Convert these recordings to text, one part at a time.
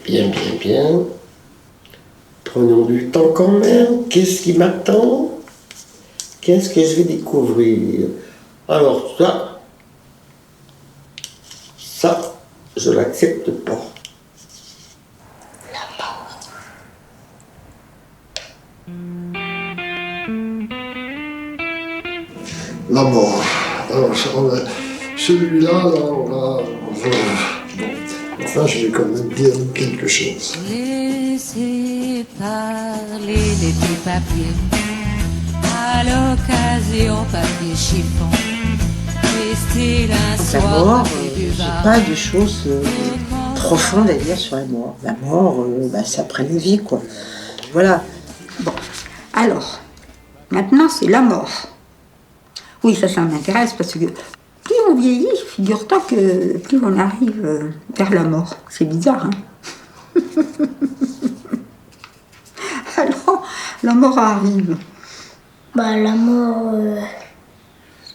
Bien, bien, bien. Prenons du temps quand même. Qu'est-ce qui m'attend? Qu'est-ce que je vais découvrir? Alors ça, je l'accepte pas. La mort. Alors, celui-là, bon, enfin, je vais quand même dire quelque chose. Laissez parler les petits papiers, à l'occasion papier chiffon. Restez un La soir mort, près du j'ai bar. pas de choses profondes à dire sur la mort. La mort, c'est après la vie, quoi. Voilà. Bon, alors, maintenant c'est la mort. Oui, ça m'intéresse parce que plus on vieillit, figure-toi que plus on arrive vers la mort. C'est bizarre, hein? Alors, la mort arrive. Bah, la mort,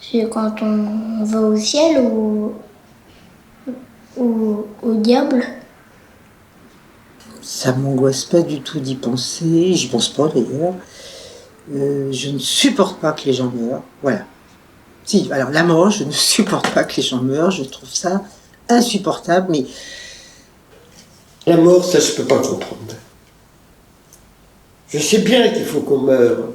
c'est quand on va au ciel ou au diable. Ça m'angoisse pas du tout d'y penser, j'y pense pas d'ailleurs. Je ne supporte pas que les gens meurent, voilà. Si, alors la mort, je ne supporte pas que les gens meurent, je trouve ça insupportable, mais... La mort, ça, je peux pas comprendre. Je sais bien qu'il faut qu'on meure,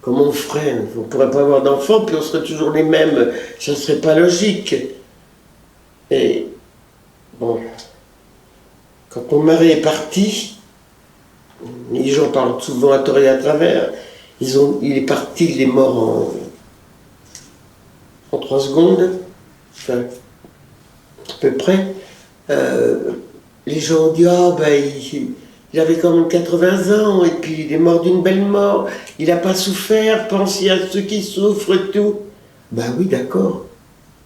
comme on ferait. On pourrait pas avoir d'enfants, puis on serait toujours les mêmes. Ça serait pas logique. Et, bon, quand mon mari est parti, les gens parlent souvent à tort et à travers, il est parti, il est mort en 3 secondes, enfin, à peu près. Les gens ont dit, il avait quand même 80 ans, et puis il est mort d'une belle mort, il n'a pas souffert, pensez à ceux qui souffrent et tout. Ben oui, d'accord.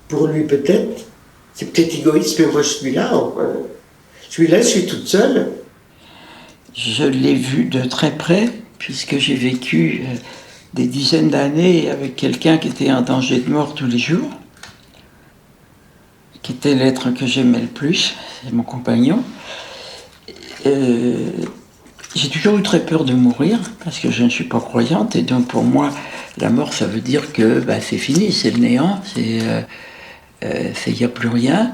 Pour lui peut-être, c'est peut-être égoïste, mais moi je suis là. Je suis toute seule. Je l'ai vu de très près, puisque j'ai vécu des dizaines d'années avec quelqu'un qui était en danger de mort tous les jours, qui était l'être que j'aimais le plus, c'est mon compagnon. J'ai toujours eu très peur de mourir, parce que je ne suis pas croyante, et donc pour moi, la mort, ça veut dire que c'est fini, c'est le néant, il n'y a plus rien.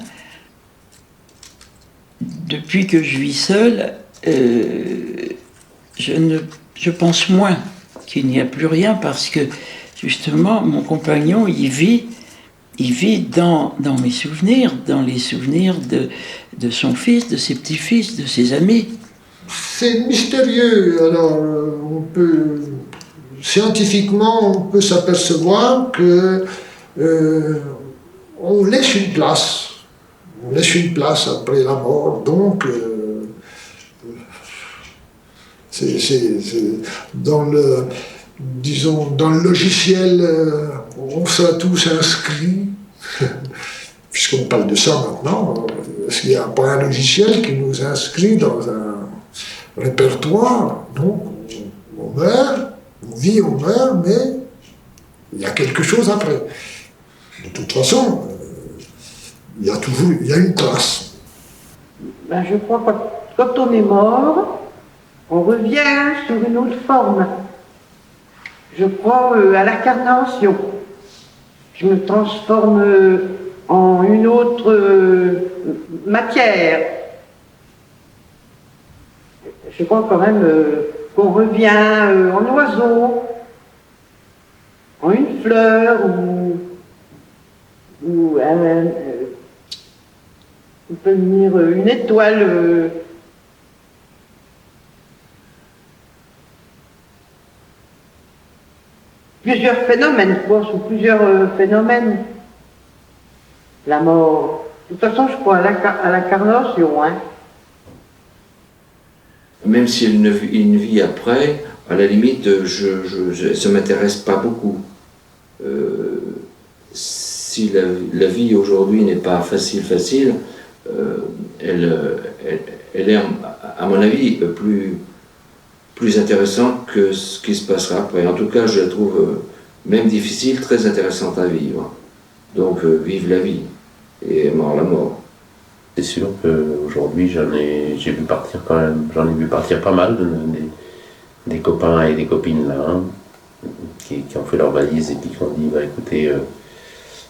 Depuis que je vis seule, je pense moins qu'il n'y a plus rien, parce que justement, mon compagnon, il vit dans mes souvenirs, dans les souvenirs de son fils, de ses petits-fils, de ses amis. C'est mystérieux. Alors, scientifiquement, on peut s'apercevoir que on laisse une place. On laisse une place après la mort. Donc, c'est dans le, disons, dans le logiciel, on s'est tous inscrits. Puisqu'on parle de ça maintenant, il n'y a pas un logiciel qui nous inscrit dans un répertoire. Donc, on meurt, on vit, on meurt, mais il y a quelque chose après. De toute façon, il y a une trace. Je crois que quand on est mort, on revient sur une autre forme. Je crois à l'incarnation. Je me transforme en une autre matière. Je crois quand même qu'on revient en oiseau, en une fleur, ou on peut venir une étoile. Plusieurs phénomènes, je pense, ou plusieurs phénomènes. La mort. De toute façon, je crois à l'incarnation, hein. Même s'il y a une vie après, à la limite, ça ne m'intéresse pas beaucoup. Si la vie aujourd'hui n'est pas facile, elle est, à mon avis, plus intéressante que ce qui se passera après. En tout cas, je la trouve, même difficile, très intéressante à vivre. Donc, vive la vie et mort la mort. C'est sûr qu'aujourd'hui, j'ai vu partir quand même, j'en ai vu partir pas mal des copains et des copines là, hein, qui ont fait leur valise et puis qui ont dit, bah écoutez,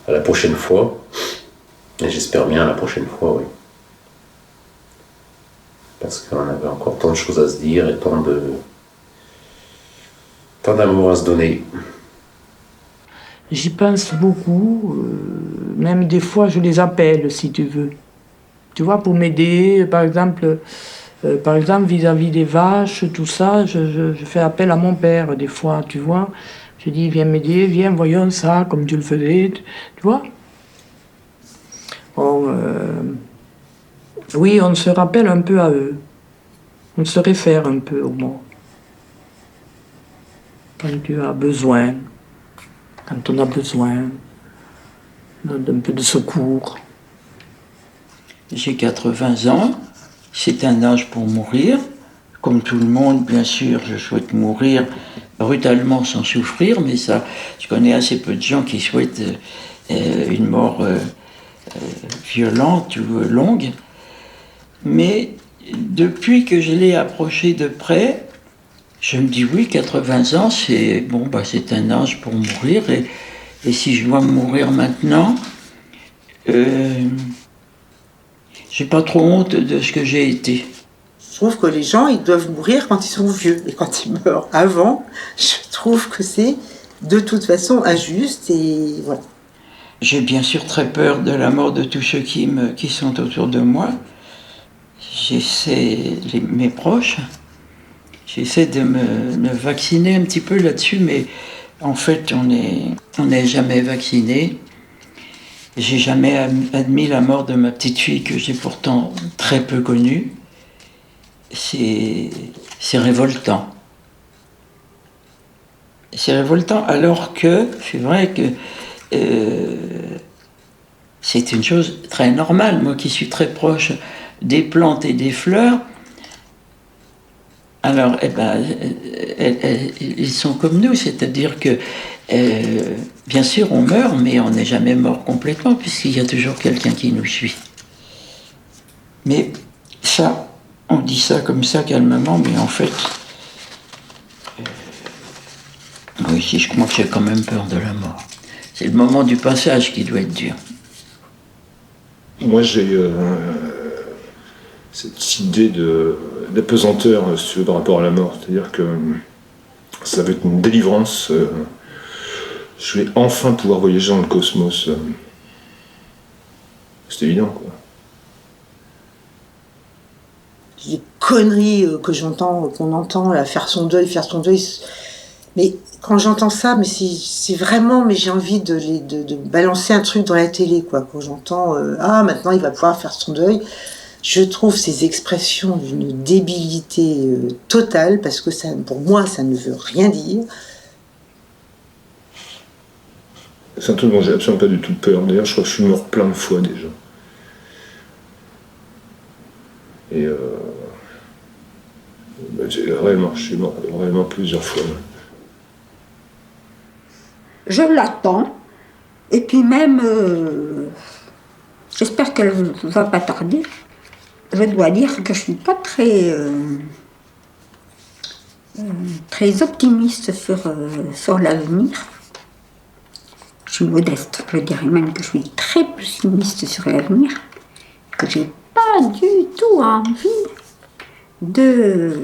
à la prochaine fois, et j'espère bien à la prochaine fois, oui. Parce qu'on avait encore tant de choses à se dire et tant d'amour à se donner. J'y pense beaucoup, même des fois je les appelle si tu veux. Tu vois, pour m'aider, par exemple vis-à-vis des vaches, tout ça, je fais appel à mon père des fois, tu vois. Je dis, viens m'aider, viens, voyons ça, comme tu le faisais, tu vois. Bon, oui, on se rappelle un peu à eux. On se réfère un peu au moins. Quand tu as besoin, quand on a besoin d'un peu de secours. J'ai 80 ans, c'est un âge pour mourir. Comme tout le monde, bien sûr, je souhaite mourir brutalement sans souffrir, mais ça, je connais assez peu de gens qui souhaitent une mort violente ou longue. Mais depuis que je l'ai approché de près, je me dis oui, 80 ans, c'est bon, bah, c'est un âge pour mourir. Et si je dois mourir maintenant, j'ai pas trop honte de ce que j'ai été. Je trouve que les gens, ils doivent mourir quand ils sont vieux. Et quand ils meurent avant, je trouve que c'est de toute façon injuste et voilà. J'ai bien sûr très peur de la mort de tous ceux qui sont autour de moi. Mes proches, j'essaie de me vacciner un petit peu là-dessus, mais en fait, on n'est jamais vacciné. J'ai jamais admis la mort de ma petite fille que j'ai pourtant très peu connue. C'est révoltant. C'est révoltant alors que c'est vrai que c'est une chose très normale. Moi qui suis très proche des plantes et des fleurs, alors ils sont comme nous, c'est-à-dire que bien sûr on meurt, mais on n'est jamais mort complètement puisqu'il y a toujours quelqu'un qui nous suit. Mais ça, on dit ça comme ça calmement, mais en fait, oui, si je crois que j'ai quand même peur de la mort. C'est le moment du passage qui doit être dur. Moi, j'ai cette idée d'apesanteur par rapport à la mort. C'est-à-dire que ça va être une délivrance. Je vais enfin pouvoir voyager dans le cosmos. C'est évident, quoi. Les conneries qu'on entend, là, faire son deuil. Mais quand j'entends ça, mais c'est vraiment, mais j'ai envie de balancer un truc dans la télé, quoi. Quand j'entends maintenant il va pouvoir faire son deuil, je trouve ces expressions d'une débilité totale, parce que ça, pour moi, ça ne veut rien dire. C'est un truc dont j'ai absolument pas du tout peur. D'ailleurs, je crois que je suis mort plein de fois déjà. Et je suis mort vraiment plusieurs fois. Je l'attends, et puis même, j'espère qu'elle ne va pas tarder. Je dois dire que je ne suis pas très optimiste sur l'avenir. Je suis modeste, je dirais même que je suis très pessimiste sur l'avenir, que j'ai pas du tout envie de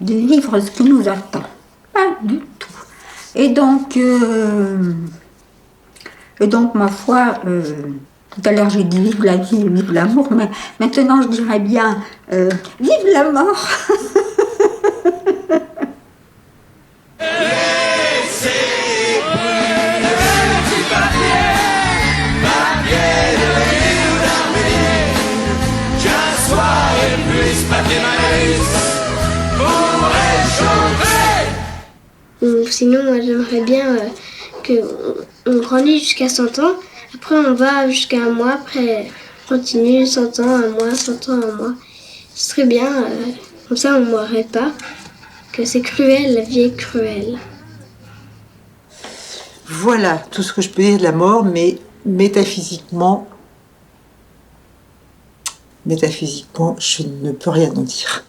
vivre ce qui nous attend. Pas du tout. Et donc, ma foi, tout à l'heure j'ai dit vive la vie, vive l'amour, mais maintenant je dirais bien vive la mort. Sinon, moi j'aimerais bien qu'on grandisse jusqu'à 100 ans. Après, on va jusqu'à un mois. Après, on continue 100 ans, un mois, 100 ans, un mois. Ce serait bien, comme ça on ne mourrait pas. Que c'est cruel, la vie est cruelle. Voilà tout ce que je peux dire de la mort, mais métaphysiquement, métaphysiquement, je ne peux rien en dire.